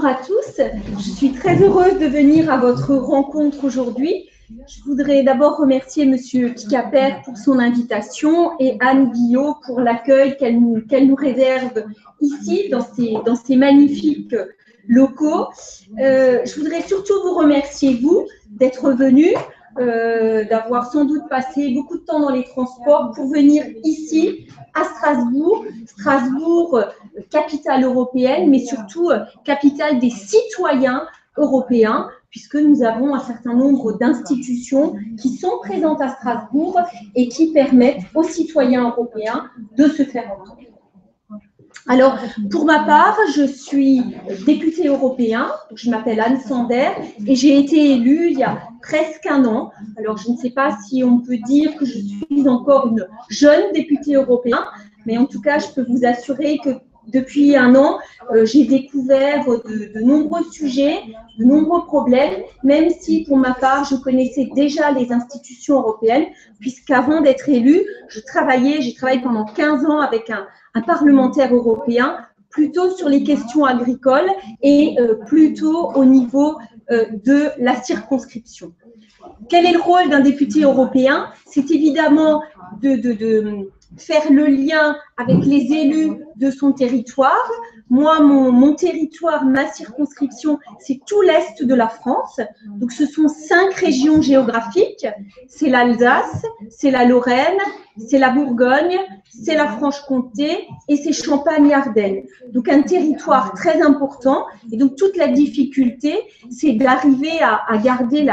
Bonjour à tous, je suis très heureuse de venir à votre rencontre aujourd'hui. Je voudrais d'abord remercier Monsieur Picaper pour son invitation et Anne Guillot pour l'accueil qu'elle nous réserve ici dans ces magnifiques locaux. Je voudrais surtout vous remercier, vous, d'être venus, d'avoir sans doute passé beaucoup de temps dans les transports pour venir ici à Strasbourg. Strasbourg, capitale européenne, mais surtout capitale des citoyens européens, puisque nous avons un certain nombre d'institutions qui sont présentes à Strasbourg et qui permettent aux citoyens européens de se faire entendre. Alors, pour ma part, je suis députée européen, je m'appelle Anne Sander et j'ai été élue il y a presque un an. Alors, je ne sais pas si on peut dire que je suis encore une jeune députée européenne, mais en tout cas, je peux vous assurer que depuis un an, j'ai découvert de nombreux sujets, de nombreux problèmes, même si pour ma part, je connaissais déjà les institutions européennes, puisqu'avant d'être élue, j'ai travaillé pendant 15 ans avec un parlementaire européen, plutôt sur les questions agricoles et plutôt au niveau de la circonscription. Quel est le rôle d'un député européen? C'est évidemment de faire le lien avec les élus de son territoire. Moi, mon territoire, ma circonscription, c'est tout l'Est de la France. Donc, ce sont 5 régions géographiques. C'est l'Alsace, c'est la Lorraine, c'est la Bourgogne, c'est la Franche-Comté et c'est Champagne-Ardenne. Donc, un territoire très important. Et donc, toute la difficulté, c'est d'arriver à garder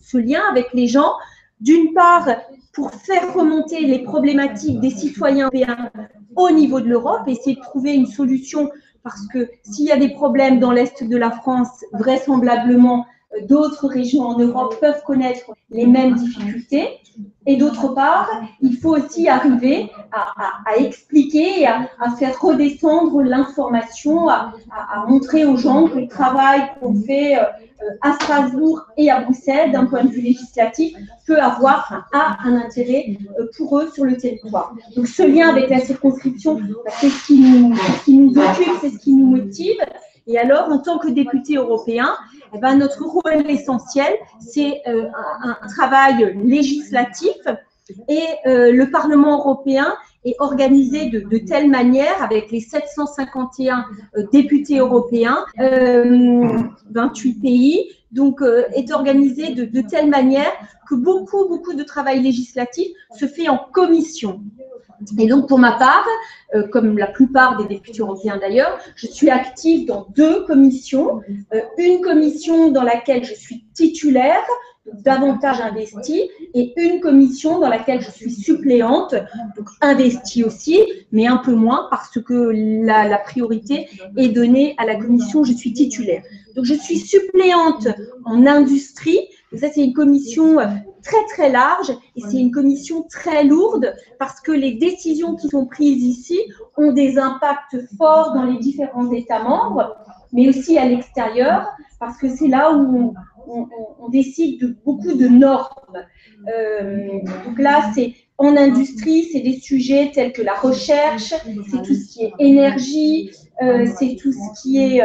ce lien avec les gens. D'une part, pour faire remonter les problématiques des citoyens européens au niveau de l'Europe, essayer de trouver une solution, parce que s'il y a des problèmes dans l'Est de la France, vraisemblablement, d'autres régions en Europe peuvent connaître les mêmes difficultés. Et d'autre part, il faut aussi arriver à expliquer et à faire redescendre l'information, à montrer aux gens que le travail qu'on fait à Strasbourg et à Bruxelles, d'un point de vue législatif, peut avoir un intérêt pour eux sur le territoire. Donc ce lien avec la circonscription, c'est ce qui nous occupe, c'est ce qui nous motive. Et alors, en tant que député européen, eh ben, notre rôle essentiel, c'est un travail législatif et le Parlement européen est organisé de telle manière, avec les 751 députés européens, 28 pays, donc est organisé de telle manière que beaucoup de travail législatif se fait en commission. Et donc, pour ma part, comme la plupart des députés européens d'ailleurs, je suis active dans 2 commissions. Une commission dans laquelle je suis titulaire, davantage investie, et une commission dans laquelle je suis suppléante, donc investie aussi, mais un peu moins parce que la priorité est donnée à la commission où je suis titulaire. Donc, je suis suppléante en industrie. Et ça, c'est une commission très large et c'est une commission très lourde parce que les décisions qui sont prises ici ont des impacts forts dans les différents États membres, mais aussi à l'extérieur parce que c'est là où on décide de beaucoup de normes. Donc là, c'est en industrie, c'est des sujets tels que la recherche, c'est tout ce qui est énergie, c'est tout ce qui est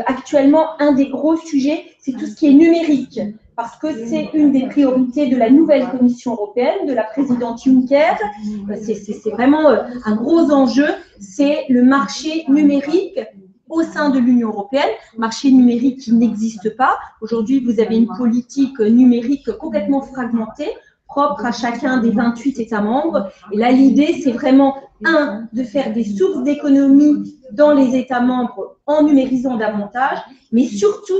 actuellement un des gros sujets, c'est tout ce qui est numérique. Parce que c'est une des priorités de la nouvelle Commission européenne, de la présidente Juncker. C'est vraiment un gros enjeu, c'est le marché numérique au sein de l'Union européenne, marché numérique qui n'existe pas. Aujourd'hui, vous avez une politique numérique complètement fragmentée, propre à chacun des 28 États membres. Et là, l'idée, c'est vraiment, de faire des sources d'économie dans les États membres en numérisant davantage, mais surtout,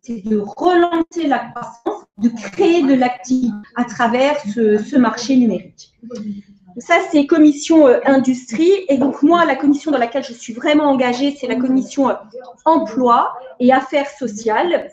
c'est de relancer la croissance, de créer de l'activité à travers ce marché numérique. Ça, c'est commission industrie. Et donc, moi, la commission dans laquelle je suis vraiment engagée, c'est la commission emploi et affaires sociales.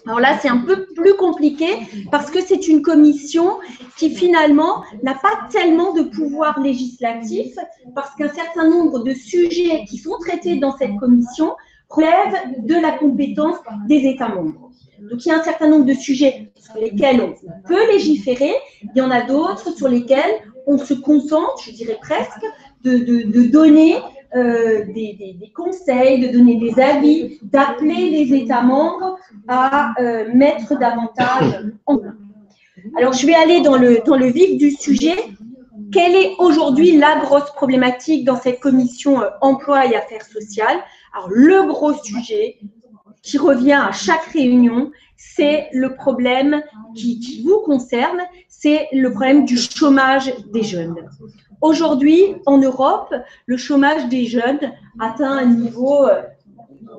Alors là, c'est un peu plus compliqué parce que c'est une commission qui, finalement, n'a pas tellement de pouvoir législatif parce qu'un certain nombre de sujets qui sont traités dans cette commission relèvent de la compétence des États membres. Donc, il y a un certain nombre de sujets sur lesquels on peut légiférer. Il y en a d'autres sur lesquels on se contente, je dirais presque, de donner des conseils, de donner des avis, d'appeler les États membres à mettre davantage en œuvre. Alors, je vais aller dans le vif du sujet. Quelle est aujourd'hui la grosse problématique dans cette commission emploi et affaires sociales? Alors, le gros sujet qui revient à chaque réunion, c'est le problème qui vous concerne, c'est le problème du chômage des jeunes. Aujourd'hui, en Europe, le chômage des jeunes atteint un niveau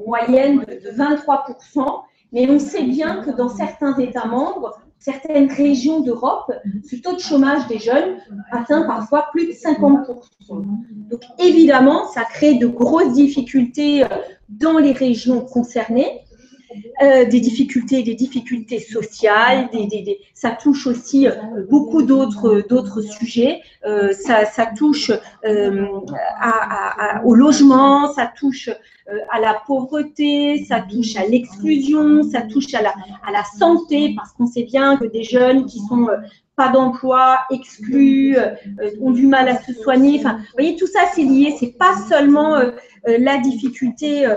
moyenne de 23%, mais on sait bien que dans certains États membres, certaines régions d'Europe, ce taux de chômage des jeunes atteint parfois plus de 50%. Donc évidemment, ça crée de grosses difficultés dans les régions concernées, des difficultés sociales, ça touche aussi beaucoup d'autres sujets, ça touche au logement, ça touche à la pauvreté, ça touche à l'exclusion, ça touche à la santé, parce qu'on sait bien que des jeunes qui sont pas d'emploi, exclus, ont du mal à se soigner. Enfin, vous voyez, tout ça, c'est lié. C'est pas seulement la difficulté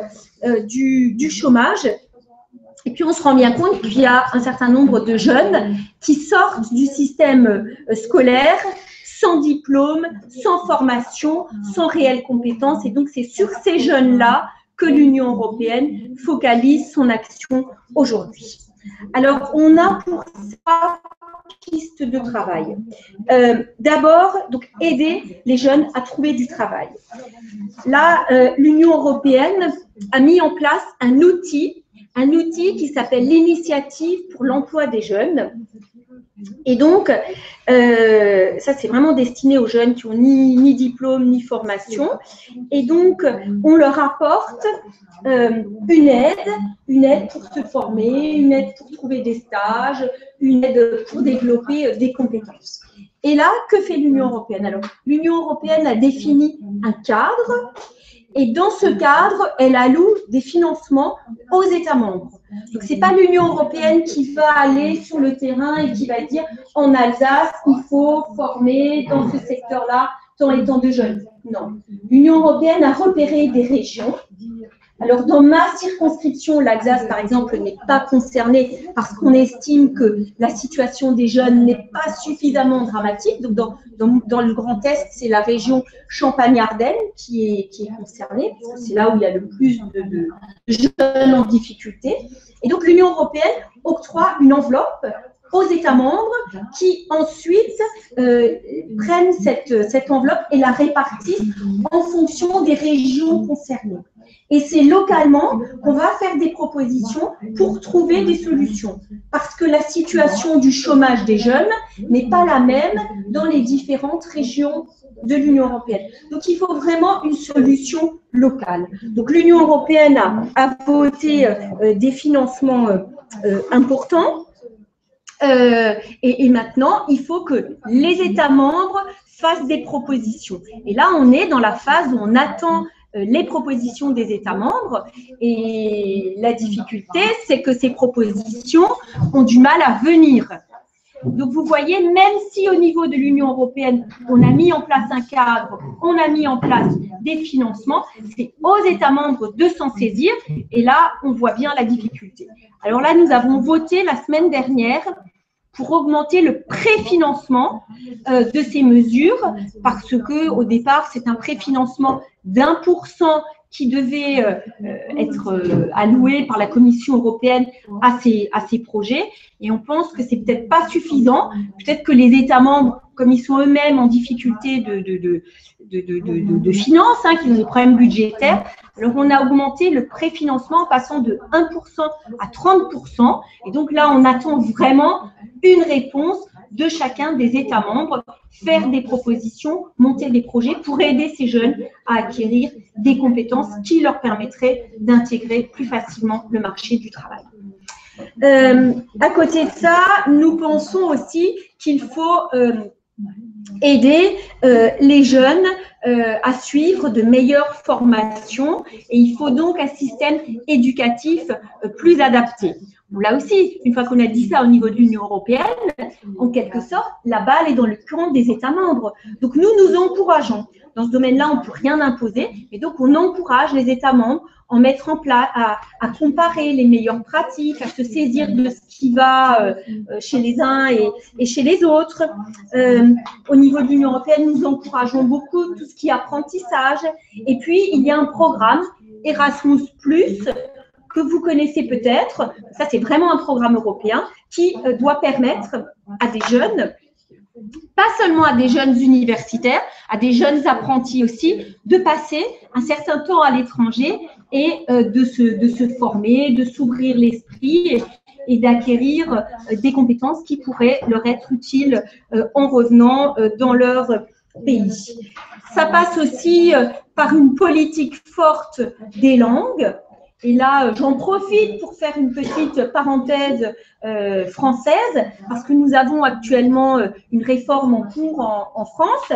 du chômage. Et puis, on se rend bien compte qu'il y a un certain nombre de jeunes qui sortent du système scolaire sans diplôme, sans formation, sans réelle compétence. Et donc, c'est sur ces jeunes-là que l'Union européenne focalise son action aujourd'hui. Alors, on a pour ça pistes de travail. D'abord, donc, aider les jeunes à trouver du travail. Là, l'Union européenne a mis en place un outil qui s'appelle l'Initiative pour l'emploi des jeunes. Et donc, ça, c'est vraiment destiné aux jeunes qui n'ont ni diplôme, ni formation. Et donc, on leur apporte une aide pour se former, une aide pour trouver des stages, une aide pour développer des compétences. Et là, que fait l'Union européenne? Alors, l'Union européenne a défini un cadre. Et dans ce cadre, elle alloue des financements aux États membres. Donc, ce n'est pas l'Union européenne qui va aller sur le terrain et qui va dire en Alsace, il faut former dans ce secteur-là tant et tant de jeunes. Non. L'Union européenne a repéré des régions. Alors, dans ma circonscription, l'Alsace, par exemple, n'est pas concernée parce qu'on estime que la situation des jeunes n'est pas suffisamment dramatique. Donc, dans le Grand Est, c'est la région Champagne-Ardenne qui est concernée, parce que c'est là où il y a le plus de jeunes en difficulté. Et donc, l'Union européenne octroie une enveloppe aux États membres qui ensuite prennent cette enveloppe et la répartissent en fonction des régions concernées. Et c'est localement qu'on va faire des propositions pour trouver des solutions. Parce que la situation du chômage des jeunes n'est pas la même dans les différentes régions de l'Union européenne. Donc, il faut vraiment une solution locale. Donc, l'Union européenne a voté des financements importants. Et maintenant, il faut que les États membres fassent des propositions. Et là, on est dans la phase où on attend les propositions des États membres. Et la difficulté, c'est que ces propositions ont du mal à venir. Donc, vous voyez, même si au niveau de l'Union européenne, on a mis en place un cadre, on a mis en place des financements, c'est aux États membres de s'en saisir. Et là, on voit bien la difficulté. Alors là, nous avons voté la semaine dernière pour augmenter le préfinancement de ces mesures, parce que au départ, c'est un préfinancement d'1% qui devait être alloué par la Commission européenne à ces projets. Et on pense que c'est peut-être pas suffisant. Peut-être que les États membres, comme ils sont eux-mêmes en difficulté de finances, qui ont des problèmes budgétaires, alors on a augmenté le préfinancement en passant de 1% à 30%. Et donc là, on attend vraiment une réponse de chacun des États membres, faire des propositions, monter des projets pour aider ces jeunes à acquérir des compétences qui leur permettraient d'intégrer plus facilement le marché du travail. À côté de ça, nous pensons aussi qu'il faut aider les jeunes à suivre de meilleures formations et il faut donc un système éducatif plus adapté. Là aussi, une fois qu'on a dit ça au niveau de l'Union européenne, en quelque sorte, la balle est dans le camp des États membres. Donc nous encourageons. Dans ce domaine-là, on ne peut rien imposer, mais donc on encourage les États membres à mettre en place, à comparer les meilleures pratiques, à se saisir de ce qui va chez les uns et chez les autres. Au niveau de l'Union européenne, nous encourageons beaucoup tout ce qui est apprentissage. Et puis, il y a un programme Erasmus+, que vous connaissez peut-être. Ça, c'est vraiment un programme européen qui doit permettre à des jeunes, pas seulement à des jeunes universitaires, à des jeunes apprentis aussi, de passer un certain temps à l'étranger et de se former, de s'ouvrir l'esprit et d'acquérir des compétences qui pourraient leur être utiles en revenant dans leur pays. Ça passe aussi par une politique forte des langues. Et là, j'en profite pour faire une petite parenthèse française, parce que nous avons actuellement une réforme en cours en France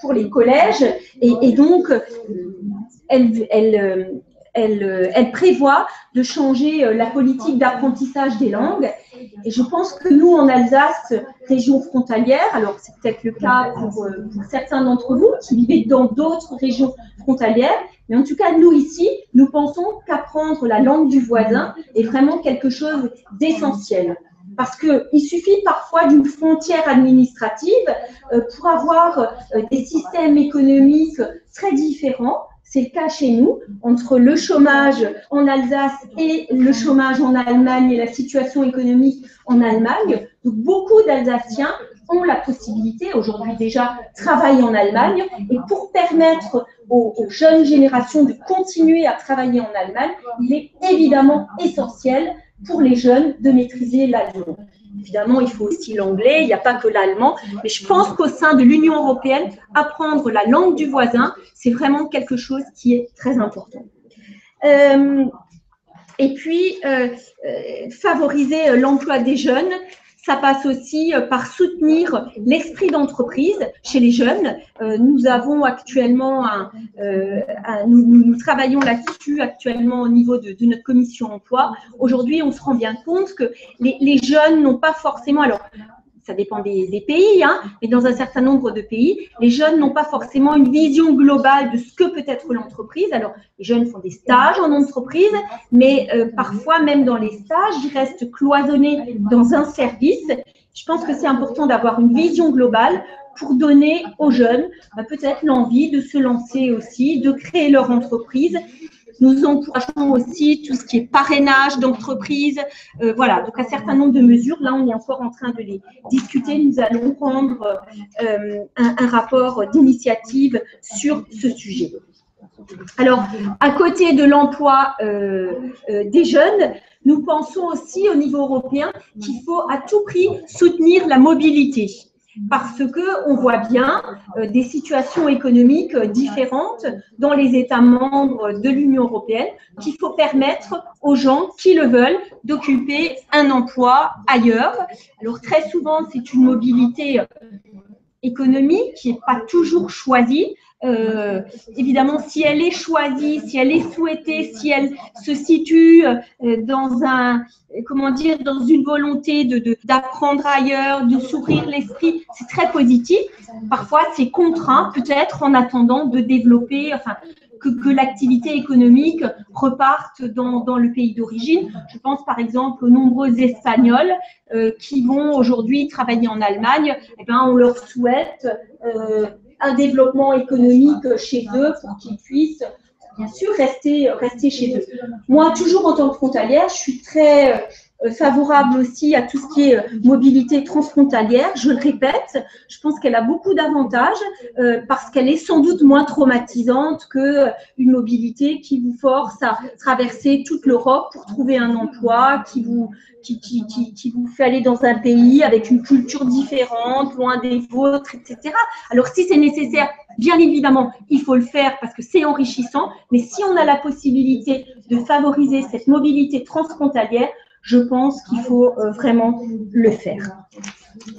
pour les collèges, et donc elle prévoit de changer la politique d'apprentissage des langues. Et je pense que nous, en Alsace, région frontalière, alors c'est peut-être le cas pour certains d'entre vous qui vivez dans d'autres régions frontalières, mais en tout cas, nous ici, nous pensons qu'apprendre la langue du voisin est vraiment quelque chose d'essentiel. Parce qu'il suffit parfois d'une frontière administrative pour avoir des systèmes économiques très différents. C'est le cas chez nous, entre le chômage en Alsace et le chômage en Allemagne et la situation économique en Allemagne. Donc, beaucoup d'Alsaciens ont la possibilité, aujourd'hui déjà, de travailler en Allemagne. Et pour permettre aux jeunes générations de continuer à travailler en Allemagne, il est évidemment essentiel pour les jeunes de maîtriser l'allemand. Évidemment, il faut aussi l'anglais, il n'y a pas que l'allemand, mais je pense qu'au sein de l'Union européenne, apprendre la langue du voisin, c'est vraiment quelque chose qui est très important. Et puis, favoriser l'emploi des jeunes, ça passe aussi par soutenir l'esprit d'entreprise chez les jeunes. Nous avons actuellement nous travaillons là-dessus actuellement au niveau de notre commission emploi. Aujourd'hui, on se rend bien compte que les jeunes n'ont pas forcément, alors ça dépend des pays, hein, mais dans un certain nombre de pays, les jeunes n'ont pas forcément une vision globale de ce que peut être l'entreprise. Alors, les jeunes font des stages en entreprise, mais parfois, même dans les stages, ils restent cloisonnés dans un service. Je pense que c'est important d'avoir une vision globale pour donner aux jeunes peut-être l'envie de se lancer aussi, de créer leur entreprise. Nous encourageons aussi tout ce qui est parrainage d'entreprise. Voilà, donc un certain nombre de mesures. Là, on est encore en train de les discuter. Nous allons rendre un rapport d'initiative sur ce sujet. Alors, à côté de l'emploi des jeunes, nous pensons aussi au niveau européen qu'il faut à tout prix soutenir la mobilité. Parce qu'on voit bien des situations économiques différentes dans les États membres de l'Union européenne qu'il faut permettre aux gens qui le veulent d'occuper un emploi ailleurs. Alors très souvent, c'est une mobilité économique qui n'est pas toujours choisie. Évidemment, si elle est choisie, si elle est souhaitée, si elle se situe dans dans une volonté d'apprendre ailleurs, de s'ouvrir l'esprit, c'est très positif. Parfois, c'est contraint, peut-être en attendant de développer, que l'activité économique reparte dans le pays d'origine. Je pense par exemple aux nombreux Espagnols qui vont aujourd'hui travailler en Allemagne. Eh bien, on leur souhaite un développement économique chez eux pour qu'ils puissent, bien sûr, rester chez eux. Moi, toujours en tant que frontalière, je suis très favorable aussi à tout ce qui est mobilité transfrontalière. Je le répète, je pense qu'elle a beaucoup d'avantages parce qu'elle est sans doute moins traumatisante qu'une mobilité qui vous force à traverser toute l'Europe pour trouver un emploi, qui vous fait aller dans un pays avec une culture différente, loin des vôtres, etc. Alors, si c'est nécessaire, bien évidemment, il faut le faire parce que c'est enrichissant, mais si on a la possibilité de favoriser cette mobilité transfrontalière, je pense qu'il faut vraiment le faire.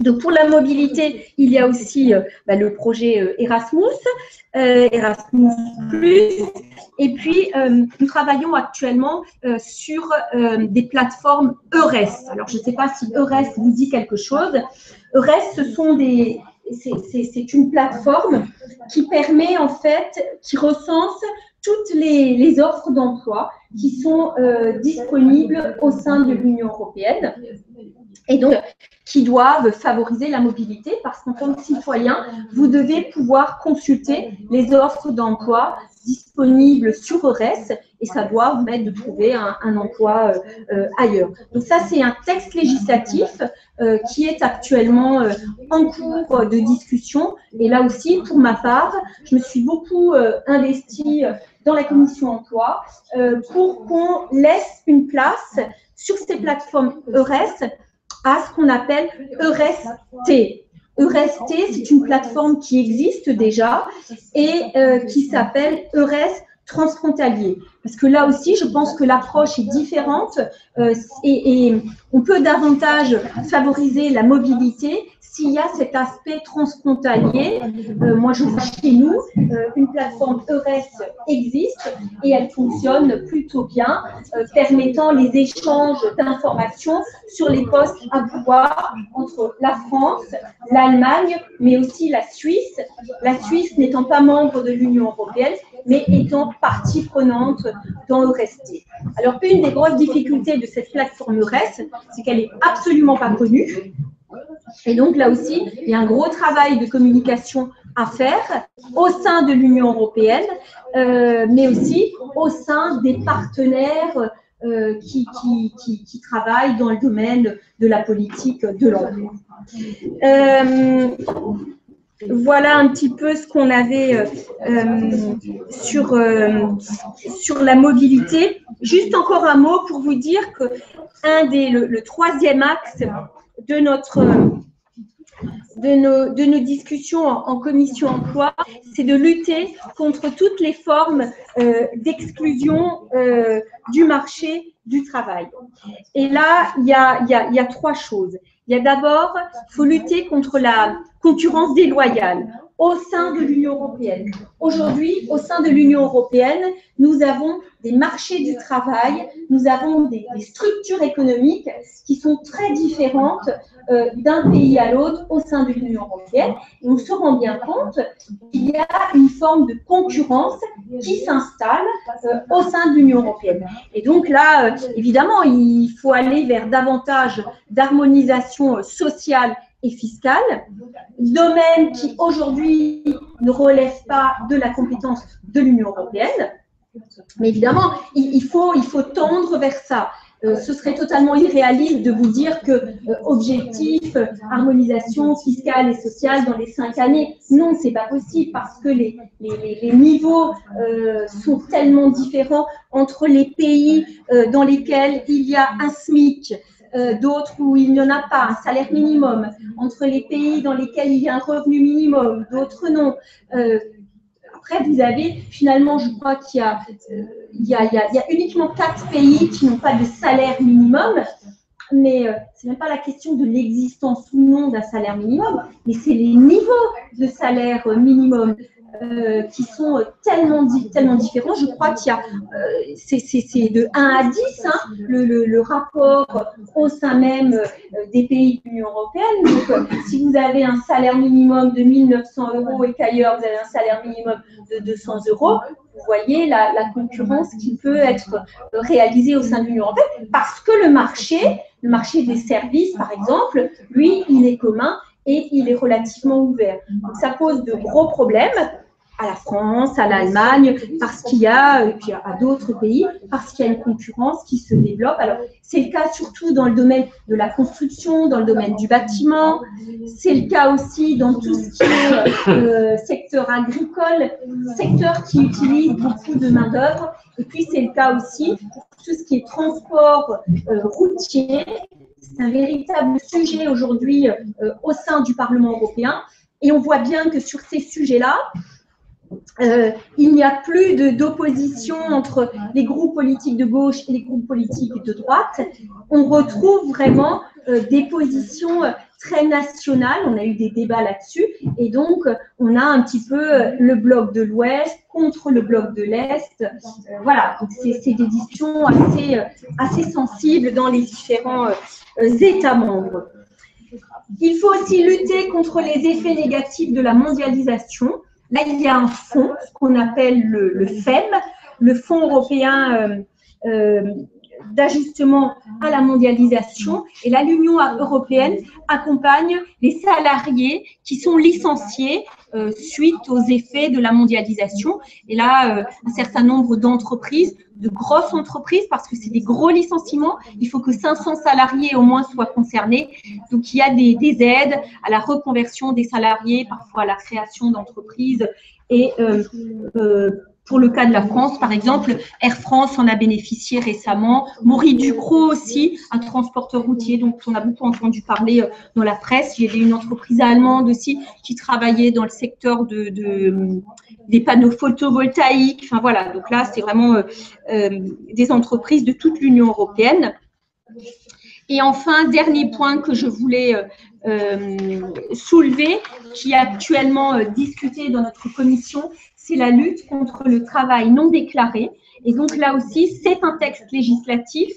Donc, pour la mobilité, il y a aussi le projet Erasmus, Erasmus+. Et puis, nous travaillons actuellement sur des plateformes EURES. Alors, je ne sais pas si EURES vous dit quelque chose. EURES, c'est une plateforme qui permet, en fait, qui recense toutes les offres d'emploi qui sont disponibles au sein de l'Union européenne et donc qui doivent favoriser la mobilité parce qu'en tant que citoyen, vous devez pouvoir consulter les offres d'emploi disponibles sur EURES et ça doit vous permettre de trouver un emploi ailleurs. Donc ça, c'est un texte législatif qui est actuellement en cours de discussion. Et là aussi, pour ma part, je me suis beaucoup investie dans la commission emploi pour qu'on laisse une place sur ces plateformes EURES à ce qu'on appelle EURES-T. EURES-T, c'est une plateforme qui existe déjà et qui s'appelle EURES transfrontalier. Parce que là aussi, je pense que l'approche est différente et on peut davantage favoriser la mobilité s'il y a cet aspect transfrontalier. Moi, je vois chez nous, une plateforme EURES existe et elle fonctionne plutôt bien, permettant les échanges d'informations sur les postes à pouvoir entre la France, l'Allemagne, mais aussi la Suisse. La Suisse n'étant pas membre de l'Union européenne, mais étant partie prenante dans EURES-T. Alors, une des grosses difficultés de cette plateforme EURES, c'est qu'elle n'est absolument pas connue. Et donc, là aussi, il y a un gros travail de communication à faire au sein de l'Union européenne, mais aussi au sein des partenaires qui travaillent dans le domaine de la politique de l'emploi. Voilà un petit peu ce qu'on avait sur la mobilité. Juste encore un mot pour vous dire que le troisième axe de nos discussions en commission emploi, c'est de lutter contre toutes les formes d'exclusion du marché du travail. Et là, il y a trois choses. Il y a d'abord, il faut lutter contre la concurrence déloyale au sein de l'Union européenne. Aujourd'hui, au sein de l'Union européenne, nous avons des marchés du travail, nous avons des structures économiques qui sont très différentes d'un pays à l'autre au sein de l'Union européenne. Et on se rend bien compte qu'il y a une forme de concurrence qui s'installe au sein de l'Union européenne. Et donc là, évidemment, il faut aller vers davantage d'harmonisation sociale et fiscale, domaine qui aujourd'hui ne relève pas de la compétence de l'Union européenne. Mais évidemment, il faut tendre vers ça. Ce serait totalement irréaliste de vous dire que objectif, harmonisation fiscale et sociale dans les 5 années. Non, c'est pas possible parce que les niveaux sont tellement différents entre les pays dans lesquels il y a un SMIC, d'autres où il n'y en a pas, un salaire minimum, entre les pays dans lesquels il y a un revenu minimum, d'autres non. Après, vous avez, finalement, je crois qu'il y a uniquement 4 pays qui n'ont pas de salaire minimum, mais ce n'est même pas la question de l'existence ou non d'un salaire minimum, mais c'est les niveaux de salaire minimum qui sont tellement différents. Je crois qu'il y a, c'est de 1 à 10, hein, le rapport au sein même des pays de l'Union européenne. Donc, si vous avez un salaire minimum de 1 900 € et qu'ailleurs vous avez un salaire minimum de 200 €, vous voyez la concurrence qui peut être réalisée au sein de l'Union européenne parce que le marché des services, par exemple, lui, il est commun et il est relativement ouvert. Donc, ça pose de gros problèmes à la France, à l'Allemagne, parce qu'il y a, et puis à d'autres pays, parce qu'il y a une concurrence qui se développe. Alors, c'est le cas surtout dans le domaine de la construction, dans le domaine du bâtiment. C'est le cas aussi dans tout ce qui est secteur agricole, secteur qui utilise beaucoup de main-d'œuvre. Et puis, c'est le cas aussi pour tout ce qui est transport routier. C'est un véritable sujet aujourd'hui au sein du Parlement européen. Et on voit bien que sur ces sujets-là, il n'y a plus d'opposition entre les groupes politiques de gauche et les groupes politiques de droite. On retrouve vraiment des positions très nationales. On a eu des débats là-dessus. Et donc, on a un petit peu le bloc de l'Ouest contre le bloc de l'Est. Voilà, donc c'est des discussions assez sensibles dans les différents États membres. Il faut aussi lutter contre les effets négatifs de la mondialisation. Là, il y a un fonds qu'on appelle le FEM, le Fonds européen d'ajustement à la mondialisation. Et là, l'Union européenne accompagne les salariés qui sont licenciés suite aux effets de la mondialisation. Et là, un certain nombre d'entreprises, de grosses entreprises, parce que c'est des gros licenciements, il faut que 500 salariés au moins soient concernés. Donc, il y a des aides à la reconversion des salariés, parfois à la création d'entreprises. Et pour le cas de la France, par exemple, Air France en a bénéficié récemment, Maury Ducrot aussi, un transporteur routier, donc on a beaucoup entendu parler dans la presse. Il y avait une entreprise allemande aussi qui travaillait dans le secteur des panneaux photovoltaïques. Enfin voilà, donc là, c'est vraiment des entreprises de toute l'Union européenne. Et enfin, dernier point que je voulais soulever, qui est actuellement discuté dans notre commission, c'est la lutte contre le travail non déclaré. Et donc là aussi, c'est un texte législatif.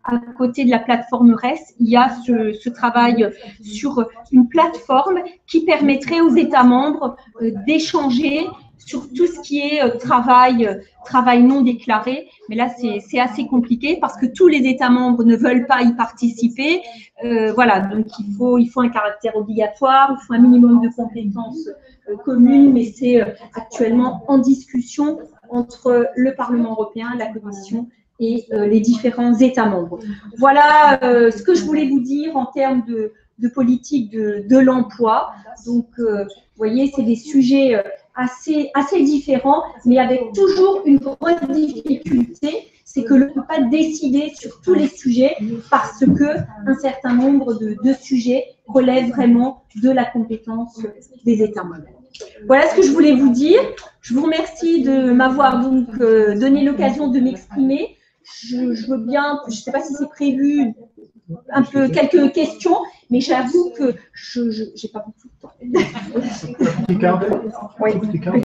À côté de la plateforme RES, il y a ce travail sur une plateforme qui permettrait aux États membres d'échanger sur tout ce qui est travail non déclaré. Mais là, c'est assez compliqué parce que tous les États membres ne veulent pas y participer. Voilà, donc il faut un caractère obligatoire, il faut un minimum de compétences communes, mais c'est actuellement en discussion entre le Parlement européen, la Commission et les différents États membres. Voilà ce que je voulais vous dire en termes de politique de l'emploi. Donc, vous voyez, c'est des sujets assez différents, mais avec toujours une grosse difficulté, c'est que l'on ne peut pas décider sur tous les sujets parce qu'un certain nombre de sujets relèvent vraiment de la compétence des États membres. Voilà ce que je voulais vous dire. Je vous remercie de m'avoir donc donné l'occasion de m'exprimer. Je veux bien, je ne sais pas si c'est prévu, un peu quelques questions, mais j'avoue que je n'ai pas beaucoup de temps. Oui.